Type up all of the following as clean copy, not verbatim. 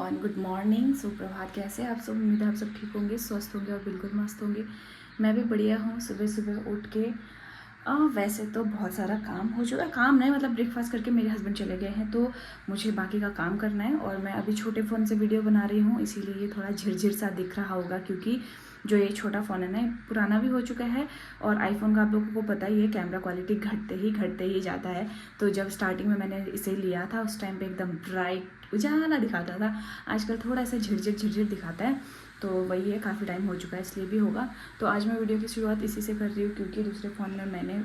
Everyone, good morning, सुप्रभात। कैसे हैं आप सब? उम्मीद है आप सब ठीक होंगे, स्वस्थ होंगे और बिल्कुल मस्त होंगे। मैं भी बढ़िया हूँ। सुबह सुबह उठ के वैसे तो बहुत सारा काम हो चुका है। काम नहीं, मतलब ब्रेकफास्ट करके मेरे हस्बैंड चले गए हैं, तो मुझे बाकी का काम करना है। और मैं अभी छोटे फ़ोन से वीडियो बना रही हूँ, इसीलिए ये थोड़ा झिरझिर सा दिख रहा होगा, क्योंकि जो ये छोटा फ़ोन है ना, पुराना भी हो चुका है। और आईफोन का आप लोगों को पता ही है, कैमरा क्वालिटी घटते ही जाता है। तो जब स्टार्टिंग में मैंने इसे लिया था, उस टाइम पे एकदम ब्राइट उजाला दिखाता था। आजकल थोड़ा सा झिरझिर दिखाता है, तो वही है, काफ़ी टाइम हो चुका है, इसलिए भी होगा। तो आज मैं वीडियो की शुरुआत इसी से कर रही हूँ, क्योंकि दूसरे फ़ोन में मैंने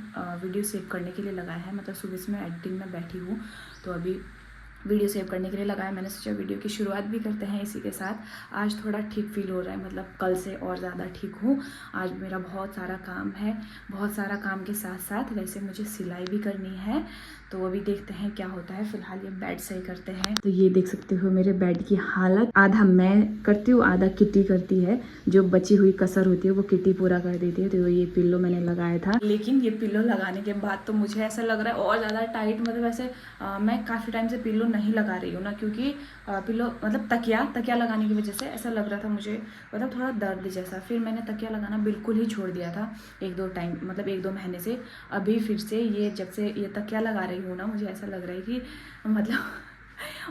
वीडियो सेव करने के लिए लगाया है। मतलब सुबह से मैं एडिटिंग में बैठी हूँ, तो अभी वीडियो सेव करने के लिए लगाया। मैंने सोचा वीडियो की शुरुआत भी करते हैं इसी के साथ। आज थोड़ा ठीक फील हो रहा है, मतलब कल से और ज़्यादा ठीक हूँ। आज मेरा बहुत सारा काम है, बहुत सारा काम के साथ साथ वैसे मुझे सिलाई भी करनी है, तो अभी देखते हैं क्या होता है। फिलहाल ये बेड सही करते हैं। तो ये देख सकते हो मेरे बेड की हालत, आधा मैं करती हूँ, आधा किटी करती है। जो बची हुई कसर होती है वो किटी पूरा कर देती है। तो ये पिल्लो मैंने लगाया था, लेकिन ये पिल्लो लगाने के बाद तो मुझे ऐसा लग रहा है और ज़्यादा टाइट। मतलब ऐसे मैं काफ़ी टाइम से पिल्लो नहीं लगा रही हूँ ना, क्योंकि पिल्लो मतलब तकिया लगाने की वजह से ऐसा लग रहा था मुझे, मतलब थोड़ा दर्द जैसा। फिर मैंने तकिया लगाना बिल्कुल ही छोड़ दिया था एक दो महीने से। अभी फिर से ये जब से ये तकिया लगा रही हूँ ना, मुझे ऐसा लग रहा है कि मतलब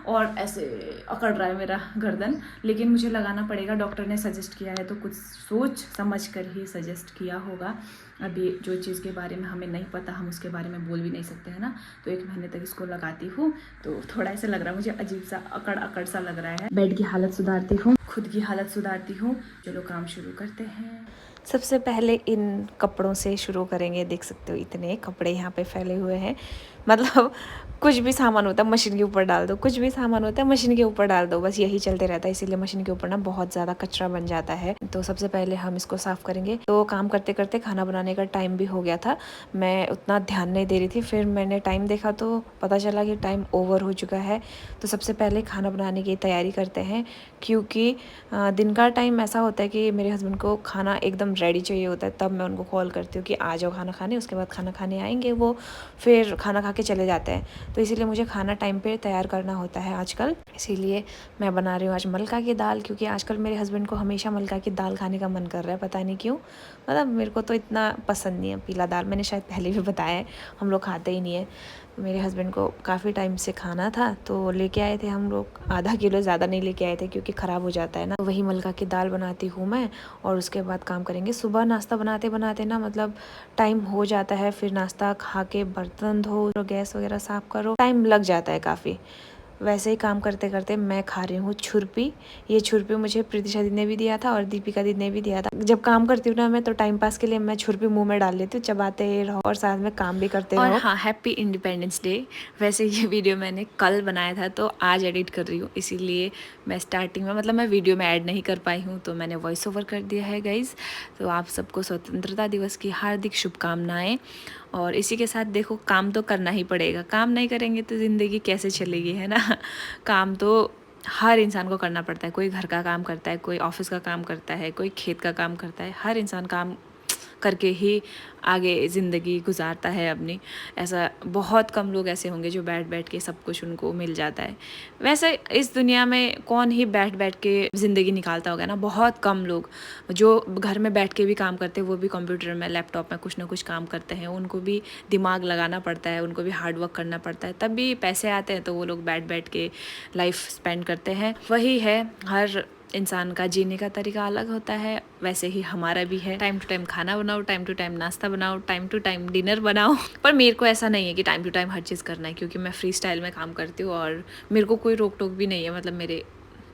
और ऐसे अकड़ रहा है मेरा गर्दन। लेकिन मुझे लगाना पड़ेगा, डॉक्टर ने सजेस्ट किया है, तो कुछ सोच समझ कर ही सजेस्ट किया होगा। अभी जो चीज़ के बारे में हमें नहीं पता, हम उसके बारे में बोल भी नहीं सकते हैं ना। तो 1 महीने तक इसको लगाती हूँ, तो थोड़ा ऐसा लग रहा है मुझे, अजीब सा अकड़ सा लग रहा है। बेड की हालत सुधारती हूँ, खुद की हालत सुधारती हूँ। चलो काम शुरू करते हैं। सबसे पहले इन कपड़ों से शुरू करेंगे। देख सकते हो इतने कपड़े यहाँ पे फैले हुए हैं। मतलब कुछ भी सामान होता है मशीन के ऊपर डाल दो, कुछ भी सामान होता है मशीन के ऊपर डाल दो, बस यही चलते रहता है। इसीलिए मशीन के ऊपर ना बहुत ज़्यादा कचरा बन जाता है। तो सबसे पहले हम इसको साफ़ करेंगे। तो काम करते करते खाना बनाने का टाइम भी हो गया था, मैं उतना ध्यान नहीं दे रही थी। फिर मैंने टाइम देखा तो पता चला कि टाइम ओवर हो चुका है। तो सबसे पहले खाना बनाने की तैयारी करते हैं, क्योंकि दिन का टाइम ऐसा होता है कि मेरे हस्बैंड को खाना एकदम रेडी चाहिए होता है। तब मैं उनको कॉल करती हूँ कि आ जाओ खाना खाने। उसके बाद खाना खाने आएंगे वो, फिर खाना खा के चले जाते हैं। तो इसीलिए मुझे खाना टाइम पे तैयार करना होता है आजकल। इसीलिए मैं बना रही हूँ आज मलका की दाल, क्योंकि आजकल मेरे हस्बैंड को हमेशा मलका की दाल खाने का मन कर रहा है, पता नहीं क्यों। मतलब मेरे को तो इतना पसंद नहीं है पीला दाल, मैंने शायद पहले भी बताया है, हम लोग खाते ही नहीं है। मेरे हस्बैंड को काफ़ी टाइम से खाना था, तो लेके आए थे हम लोग। आधा किलो ज़्यादा नहीं लेके आए थे, क्योंकि ख़राब हो जाता है ना। वही मलका की दाल बनाती हूँ मैं, और उसके बाद काम करेंगे। सुबह नाश्ता बनाते बनाते ना मतलब टाइम हो जाता है। फिर नाश्ता खा के बर्तन धो, गैस वगैरह साफ़ करो, टाइम लग जाता है काफ़ी। वैसे ही काम करते करते मैं खा रही हूँ छुरपी। ये छुरपी मुझे प्रीतिशा दीदी ने भी दिया था और दीपिका दीदी ने भी दिया था। जब काम करती हूँ ना मैं, तो टाइम पास के लिए मैं छुरपी मुंह में डाल लेती हूँ, चबाते रहो और साथ में काम भी करते रहो। और हाँ, हैप्पी इंडिपेंडेंस डे। वैसे ये वीडियो मैंने कल बनाया था, तो आज एडिट कर रही हूँ, इसीलिए मैं स्टार्टिंग में मतलब मैं वीडियो में ऐड नहीं कर पाई हूँ, तो मैंने वॉइस ओवर कर दिया है गाइज़। तो आप सबको स्वतंत्रता दिवस की हार्दिक शुभकामनाएँ। और इसी के साथ देखो, काम तो करना ही पड़ेगा, काम नहीं करेंगे तो ज़िंदगी कैसे चलेगी, है ना। काम तो हर इंसान को करना पड़ता है। कोई घर का काम करता है, कोई ऑफिस का काम करता है, कोई खेत का काम करता है। हर इंसान काम करके ही आगे ज़िंदगी गुजारता है अपनी। ऐसा बहुत कम लोग ऐसे होंगे जो बैठ बैठ के सब कुछ उनको मिल जाता है। वैसे इस दुनिया में कौन ही बैठ बैठ के ज़िंदगी निकालता होगा ना, बहुत कम लोग। जो घर में बैठ के भी काम करते हैं, वो भी कंप्यूटर में, लैपटॉप में कुछ ना कुछ काम करते हैं। उनको भी दिमाग लगाना पड़ता है, उनको भी हार्ड वर्क करना पड़ता है, तब भी पैसे आते हैं। तो वो लोग बैठ बैठ के लाइफ स्पेंड करते हैं। वही है, हर इंसान का जीने का तरीका अलग होता है, वैसे ही हमारा भी है। टाइम टू टाइम खाना बनाओ, टाइम टू टाइम नाश्ता बनाओ, टाइम टू टाइम डिनर बनाओ। पर मेरे को ऐसा नहीं है कि टाइम टू टाइम हर चीज़ करना है, क्योंकि मैं फ्री स्टाइल में काम करती हूँ और मेरे को कोई रोक टोक भी नहीं है। मतलब मेरे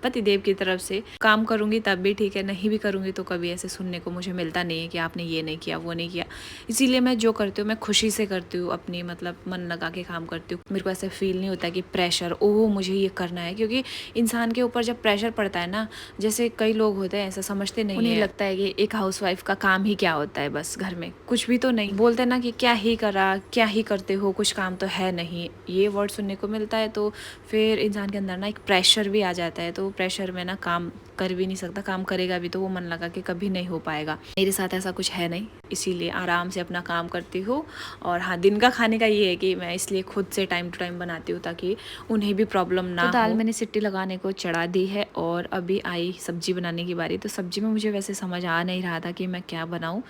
पतिदेव की तरफ से काम करूँगी तब भी ठीक है, नहीं भी करूँगी तो कभी ऐसे सुनने को मुझे मिलता नहीं है कि आपने ये नहीं किया, वो नहीं किया। इसीलिए मैं जो करती हूँ मैं खुशी से करती हूँ, अपनी मतलब मन लगा के काम करती हूँ। मेरे को ऐसे फील नहीं होता कि प्रेशर, ओह मुझे ये करना है। क्योंकि इंसान के ऊपर जब प्रेशर पड़ता है ना, जैसे कई लोग होते हैं ऐसा समझते नहीं है, उन्हें लगता है कि एक हाउसवाइफ का काम ही क्या होता है, बस घर में कुछ भी तो नहीं। बोलते हैं ना कि क्या ही करा, क्या ही करते हो, कुछ काम तो है नहीं, ये वर्ड सुनने को मिलता है। तो फिर इंसान के अंदर ना एक प्रेशर भी आ जाता है। तो प्रेशर में ना काम कर भी नहीं सकता, काम करेगा भी तो वो मन लगा कि कभी नहीं हो पाएगा। मेरे साथ ऐसा कुछ है नहीं, इसीलिए आराम से अपना काम करती हूँ। और हाँ, दिन का खाने का ये है कि मैं इसलिए खुद से टाइम टू टाइम बनाती हूँ ताकि उन्हें भी प्रॉब्लम ना हो। दाल मैंने सीटी लगाने को चढ़ा दी है और अभी आई सब्जी बनाने की बारी। तो सब्जी में मुझे वैसे समझ आ नहीं रहा था कि मैं क्या बनाऊँ,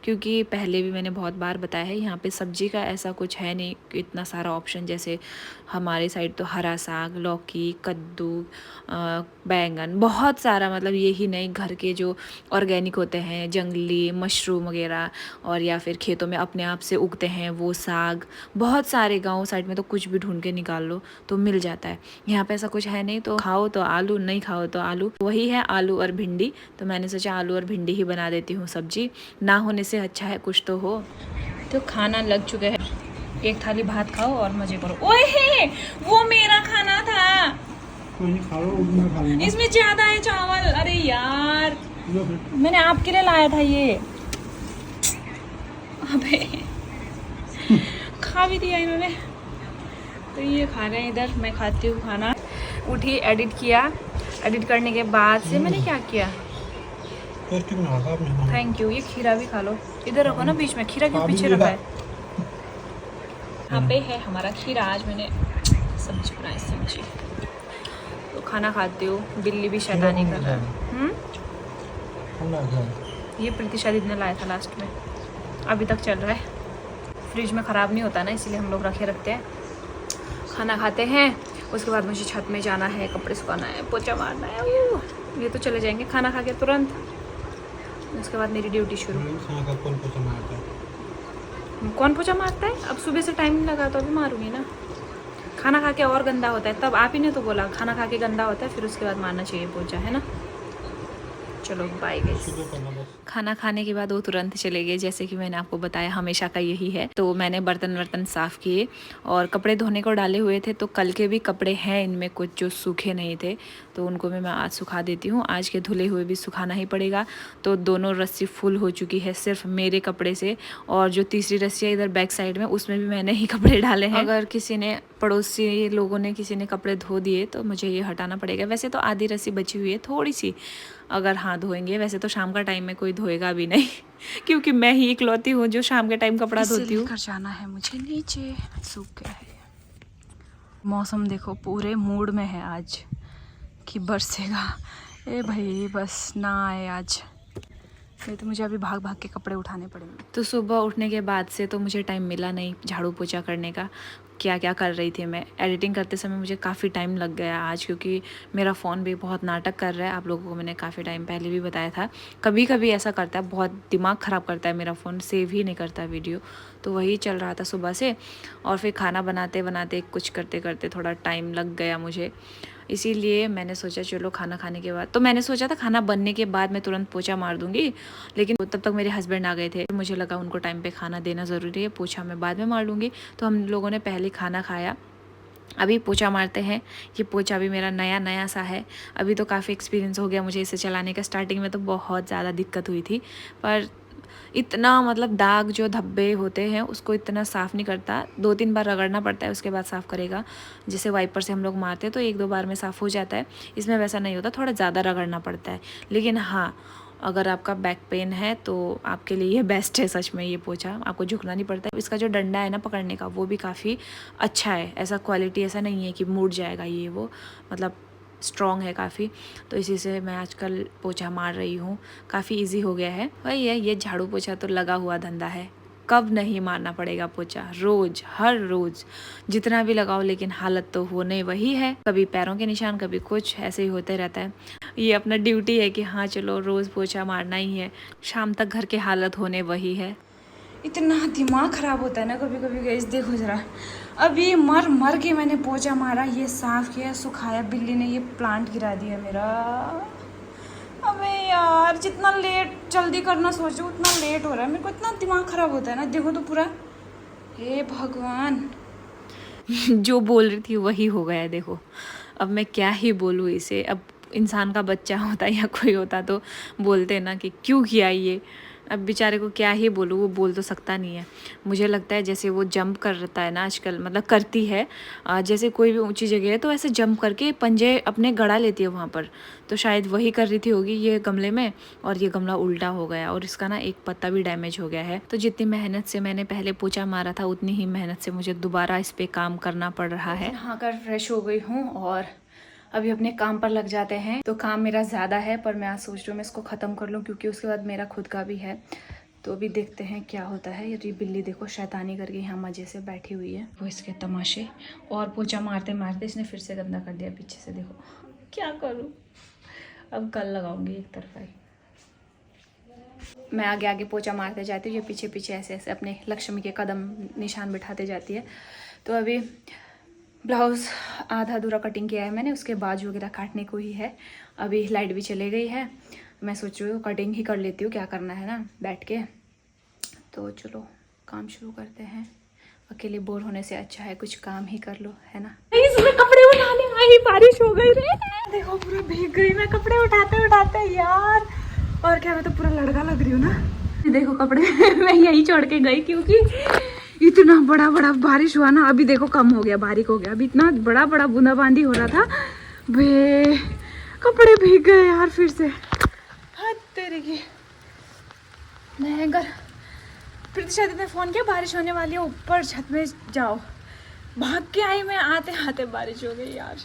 क्योंकि पहले भी मैंने बहुत बार बताया है यहाँ पे सब्जी का ऐसा कुछ है नहीं कि इतना सारा ऑप्शन। जैसे हमारे साइड तो हरा साग, लौकी, कद्दू, बैंगन, बहुत सारा, मतलब यही नहीं, घर के जो ऑर्गेनिक होते हैं, जंगली मशरूम वगैरह, और या फिर खेतों में अपने आप से उगते हैं वो साग, बहुत सारे। गांव साइड में तो कुछ भी ढूंढ के निकाल लो तो मिल जाता है। यहाँ पे ऐसा कुछ है नहीं, तो खाओ तो आलू, नहीं खाओ तो आलू। वही है आलू और भिंडी, तो मैंने सोचा आलू और भिंडी ही बना देती हूँ सब्जी। ना होने से अच्छा है कुछ तो हो। तो खाना लग चुका है, एक थाली भात खाओ और मजे करो। ओए वो मेरा खाना था, कोई नहीं, खा लो, मैं खा लूंगा। इसमें ज्यादा है चावल। अरे यार, लो फिर। मैंने आपके लिए लाया था ये। अबे खा भी दिया इन्होंने। तो ये खा रहे हैं इधर, मैं खाती हूँ खाना। उठी, एडिट किया, एडिट करने के बाद से मैंने क्या किया, टेस्टी बना था आपने। Thank you. ये खीरा भी खा लो, इधर रखो ना बीच में, खीरा क्यों खा भी पीछे लिया। रखा है। यहाँ पे है हमारा खीरा। आज मैंने सब्जी बनाई, सब्जी। तो खाना खाती हूँ। बिल्ली भी शैतानी कर रहा है। ठंडा गया। ये प्रीतिशा दीदी ने लाया था लास्ट में, अभी तक चल रहा है। फ्रिज में ख़राब नहीं होता ना, इसीलिए हम लोग रखे रखते हैं। खाना खाते हैं, उसके बाद मुझे छत में जाना है, कपड़े सुखाना है, पोछा मारना है। ये तो चले जाएंगे खाना खा के तुरंत। उसके बाद मेरी ड्यूटी शुरू। कौन पोछा मारता है? अब सुबह से टाइम नहीं लगा तो अभी मारूंगी ना। खाना खा के और गंदा होता है, तब आप ही ने तो बोला खाना खा के गंदा होता है, फिर उसके बाद मारना चाहिए पोछा, है ना। चलो बाय गाइस। खाना खाने के बाद वो तुरंत चले गए, जैसे कि मैंने आपको बताया हमेशा का यही है। तो मैंने बर्तन वर्तन साफ़ किए और कपड़े धोने को डाले हुए थे। तो कल के भी कपड़े हैं इनमें कुछ जो सूखे नहीं थे, तो उनको भी मैं आज सुखा देती हूँ। आज के धुले हुए भी सुखाना ही पड़ेगा। तो दोनों रस्सी फुल हो चुकी है सिर्फ मेरे कपड़े से, और जो तीसरी रस्सी है इधर बैक साइड में, उसमें भी मैंने ही कपड़े डाले हैं। अगर किसी ने, पड़ोसी लोगों ने, किसी ने कपड़े धो दिए तो मुझे ये हटाना पड़ेगा। वैसे तो आधी रस्सी बची हुई है थोड़ी सी, अगर हाँ धोएंगे। वैसे तो शाम का टाइम में कोई धोएगा भी नहीं क्योंकि मैं ही इकलौती हूँ जो शाम के टाइम कपड़ा धोती हूँ। जाना है मुझे नीचे, सूख गया है। मौसम देखो, पूरे मूड में है आज कि बरसेगा। ए भाई बस ना आए आज, नहीं तो मुझे अभी भाग भाग के कपड़े उठाने पड़ेंगे। तो सुबह उठने के बाद से तो मुझे टाइम मिला नहीं झाड़ू पोछा करने का। क्या क्या कर रही थी मैं, एडिटिंग करते समय मुझे काफ़ी टाइम लग गया आज, क्योंकि मेरा फ़ोन भी बहुत नाटक कर रहा है। आप लोगों को मैंने काफ़ी टाइम पहले भी बताया था, कभी कभी ऐसा करता है, बहुत दिमाग ख़राब करता है मेरा फ़ोन, सेव ही नहीं करता वीडियो। तो वही चल रहा था सुबह से, और फिर खाना बनाते बनाते कुछ करते करते थोड़ा टाइम लग गया मुझे। इसीलिए मैंने सोचा चलो खाना खाने के बाद, तो मैंने सोचा था खाना बनने के बाद मैं तुरंत पोछा मार दूंगी, लेकिन तब तक मेरे हस्बैंड आ गए थे। मुझे लगा उनको टाइम पे खाना देना ज़रूरी है, पोछा मैं बाद में मार लूँगी। तो हम लोगों ने पहले खाना खाया, अभी पोछा मारते हैं। ये पोछा भी मेरा नया नया सा है, अभी तो काफ़ी एक्सपीरियंस हो गया मुझे इसे चलाने का। स्टार्टिंग में तो बहुत ज़्यादा दिक्कत हुई थी, पर इतना मतलब दाग जो धब्बे होते हैं उसको इतना साफ़ नहीं करता, 2-3 बार रगड़ना पड़ता है उसके बाद साफ़ करेगा। जैसे वाइपर से हम लोग मारते हैं तो 1-2 बार में साफ़ हो जाता है, इसमें वैसा नहीं होता, थोड़ा ज़्यादा रगड़ना पड़ता है। लेकिन हाँ, अगर आपका बैक पेन है तो आपके लिए ये बेस्ट है सच में। ये पोछा आपको झुकना नहीं पड़ता है। इसका जो डंडा है ना पकड़ने का, वो भी काफ़ी अच्छा है। ऐसा क्वालिटी ऐसा नहीं है कि मुड़ जाएगा ये वो, मतलब स्ट्रॉन्ग है काफ़ी। तो इसी से मैं आजकल पोछा मार रही हूँ, काफ़ी इजी हो गया है। वही है, ये झाड़ू पोछा तो लगा हुआ धंधा है, कब नहीं मारना पड़ेगा पोछा, रोज़ हर रोज़ जितना भी लगाओ, लेकिन हालत तो होने वही है। कभी पैरों के निशान, कभी कुछ, ऐसे ही होते रहता है। ये अपना ड्यूटी है कि हाँ चलो रोज़ पोछा मारना ही है, शाम तक घर की हालत होने वही है। इतना दिमाग ख़राब होता है ना कभी कभी गाइस। देखो ज़रा, अभी मर मर के मैंने पोछा मारा, ये साफ़ किया, सुखाया, बिल्ली ने ये प्लांट गिरा दिया मेरा। अबे यार, जितना लेट जल्दी करना सोचो उतना लेट हो रहा है। मेरे को इतना दिमाग ख़राब होता है ना, देखो तो पूरा, हे भगवान जो बोल रही थी वही हो गया है। देखो अब मैं क्या ही बोलूँ इसे। अब इंसान का बच्चा होता या कोई होता तो बोलते ना कि क्यों किया ये, अब बेचारे को क्या ही बोलूँ, वो बोल तो सकता नहीं है। मुझे लगता है जैसे वो जंप करता है ना आजकल, मतलब करती है, जैसे कोई भी ऊंची जगह है तो ऐसे जंप करके पंजे अपने गड़ा लेती है वहाँ पर, तो शायद वही कर रही थी होगी ये गमले में, और ये गमला उल्टा हो गया और इसका ना एक पत्ता भी डैमेज हो गया है। तो जितनी मेहनत से मैंने पहले पोछा मारा था उतनी ही मेहनत से मुझे दोबारा इस पर काम करना पड़ रहा है। नहाकर फ्रेश हो गई हूँ और अभी अपने काम पर लग जाते हैं। तो काम मेरा ज़्यादा है पर मैं आज सोच रही हूँ मैं इसको ख़त्म कर लूँ, क्योंकि उसके बाद मेरा खुद का भी है। तो अभी देखते हैं क्या होता है। ये बिल्ली देखो शैतानी करके यहाँ मज़े से बैठी हुई है, वो इसके तमाशे। और पोछा मारते मारते इसने फिर से गंदा कर दिया पीछे से, देखो क्या करूँ। अब कल लगाऊंगी एक तरफा ही। मैं आगे आगे पोछा मारते जाती हूँ, ये पीछे पीछे ऐसे ऐसे अपने लक्ष्मी के कदम निशान बिठाते जाती है। तो अभी ब्लाउज़ आधा अधूरा कटिंग किया है मैंने, उसके बाजू वगैरह काटने को ही है। अभी लाइट भी चले गई है, मैं सोच रही हूँ कटिंग ही कर लेती हूँ, क्या करना है ना बैठ के। तो चलो काम शुरू करते हैं। अकेले बोर होने से अच्छा है कुछ काम ही कर लो, है ना। इसमें कपड़े उठाने आई, बारिश हो गई रे, देखो पूरा भीग गई मैं कपड़े उठाते उठाते यार। और क्या, मैं तो पूरा लड़का लग रही हूँ ना। देखो कपड़े मैं यही छोड़ के गई, क्योंकि इतना बड़ा बड़ा बारिश हुआ ना, अभी देखो कम हो गया, बारीक हो गया। अभी इतना बड़ा बड़ा बूंदाबांदी हो रहा था, वे कपड़े भीग गए यार फिर से। हद तेरे की भयंकर। प्रतिशा ने फ़ोन किया बारिश होने वाली है, ऊपर छत में जाओ। भाग के आई मैं, आते आते बारिश हो गई यार।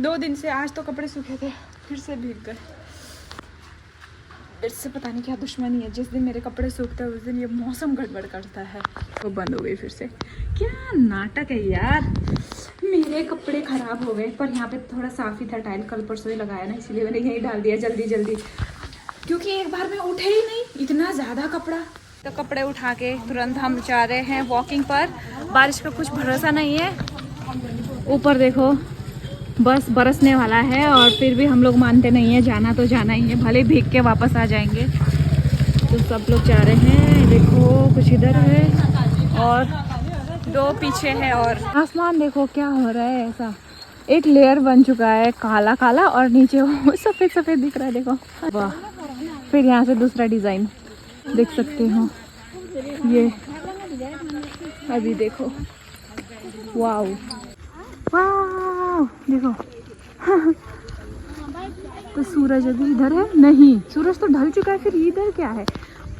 2 दिन से, आज तो कपड़े सूखे थे फिर से भीग गए। इससे पता नहीं क्या दुश्मनी है, जिस दिन मेरे कपड़े सूखते हैं उस दिन ये मौसम गड़बड़ करता है। तो बंद हो गई फिर से, क्या नाटक है यार। मेरे कपड़े ख़राब हो गए, पर यहाँ पे थोड़ा साफ ही था, टाइल कल परसों ही लगाया ना, इसीलिए मैंने यहीं डाल दिया जल्दी जल्दी, क्योंकि एक बार में उठे ही नहीं इतना ज़्यादा कपड़ा। तो कपड़े उठा के तुरंत हम जा रहे हैं वॉकिंग पर। बारिश का कुछ भरोसा नहीं है, ऊपर देखो बस बरसने वाला है, और फिर भी हम लोग मानते नहीं है, जाना तो जाना ही है, भले भीग के वापस आ जाएंगे। तो सब लोग जा रहे हैं, देखो कुछ इधर है और 2 पीछे है। और आसमान देखो क्या हो रहा है, ऐसा एक लेयर बन चुका है काला काला, और नीचे वो सफ़ेद सफ़ेद दिख रहा है, देखो वाह। फिर यहाँ से दूसरा डिज़ाइन देख सकते हो, ये अभी देखो, वाओ वाह देखो। तो सूरज अभी इधर है, नहीं सूरज तो ढल चुका है, फिर इधर क्या है,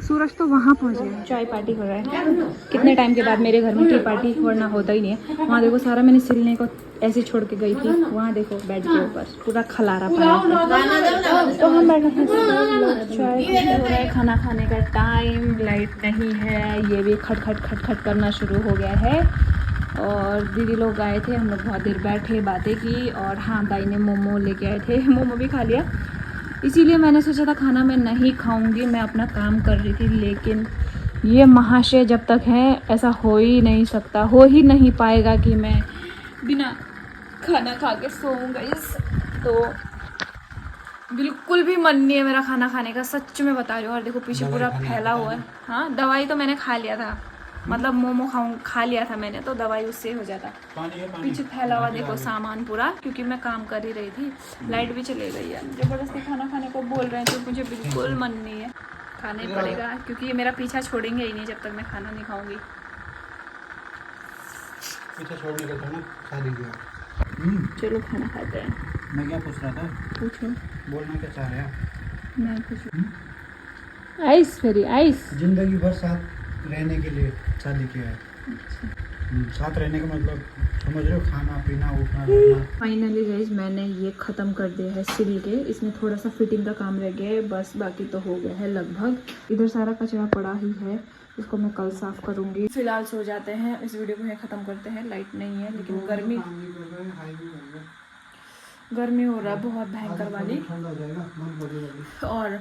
सूरज तो वहाँ पहुँच गया। चाय पार्टी हो रहा है कितने टाइम के बाद मेरे घर में, टी पार्टी वरना होता ही नहीं है। वहाँ देखो सारा मैंने सिलने को ऐसे छोड़ के गई थी, वहाँ देखो बेड के ऊपर पूरा खलारा पड़ा है। तो हम बैठे हैं, चाय हो रहा है, खाना खाने का टाइम, लाइट नहीं है, ये भी खट खट खट खट करना शुरू हो गया है। और दीदी लोग आए थे, हम लोग बहुत देर बैठे बातें की, और हाँ दाई ने मोमो लेके आए थे, मोमो भी खा लिया। इसीलिए मैंने सोचा था खाना मैं नहीं खाऊंगी, मैं अपना काम कर रही थी, लेकिन ये महाशय जब तक हैं ऐसा हो ही नहीं सकता, हो ही नहीं पाएगा कि मैं बिना खाना खा के सोऊंगा। तो बिल्कुल भी मन नहीं है मेरा खाना खाने का, सच में बता रही हूँ। और देखो पीछे पूरा फैला हुआ है। हाँ दवाई तो मैंने खा लिया था, मतलब मोमो खा लिया था मैंने, तो दवाई उससे हो जाता। पीछे फैला हुआ देखो सामान पूरा, क्योंकि मैं काम कर ही रही थी। लाइट भी चली गई है, जबरदस्ती खाना खाने को बोल रहे हैं, तो मुझे बिल्कुल मन नहीं है, खाना ही पड़ेगा, क्योंकि ये मेरा पीछा छोड़ेंगे ही नहीं जब तक मैं खाना नहीं खाऊंगी। पीछे छोड़ने का था ना, शादी किया। चलो खाना खाते हैं। मैं क्या पूछ रहा था, पूछो। बोलना क्या चाह रहे हैं? मैं पूछूं। आइस फेरी आइस। जिंदगी भर साथ रहने के लिए शादी किया है। साथ रहने का मतलब समझ रहे हो, खाना पीना उठना बैठना। फाइनली गाइस मैंने ये ख़त्म कर दिया है सिल के, इसमें थोड़ा सा फिटिंग का काम रह गया है बस, बाकी तो हो गया है लगभग। इधर सारा कचरा पड़ा ही है, इसको मैं कल साफ़ करूँगी। फिलहाल सो जाते हैं, इस वीडियो को यहीं ख़त्म करते हैं। लाइट नहीं है लेकिन गर्मी हो रहा है बहुत भयंकर वाली, और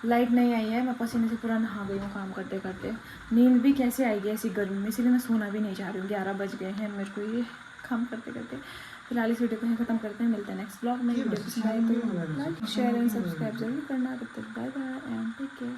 लाइट नहीं आई है। मैं पसीने से पूरा नहा गई हूँ काम करते करते। नींद भी कैसे आएगी ऐसी गर्मी में, इसीलिए मैं सोना भी नहीं चाह रही हूँ। 11 बज गए हैं मेरे को ये काम करते करते। फिलहाल इस वीडियो को यहीं ख़त्म करते हैं, मिलते हैं नेक्स्ट ब्लॉग में। वीडियो पसंद आए तो लाइक शेयर एंड सब्सक्राइब जरूर करना। तब तक bye bye and take care.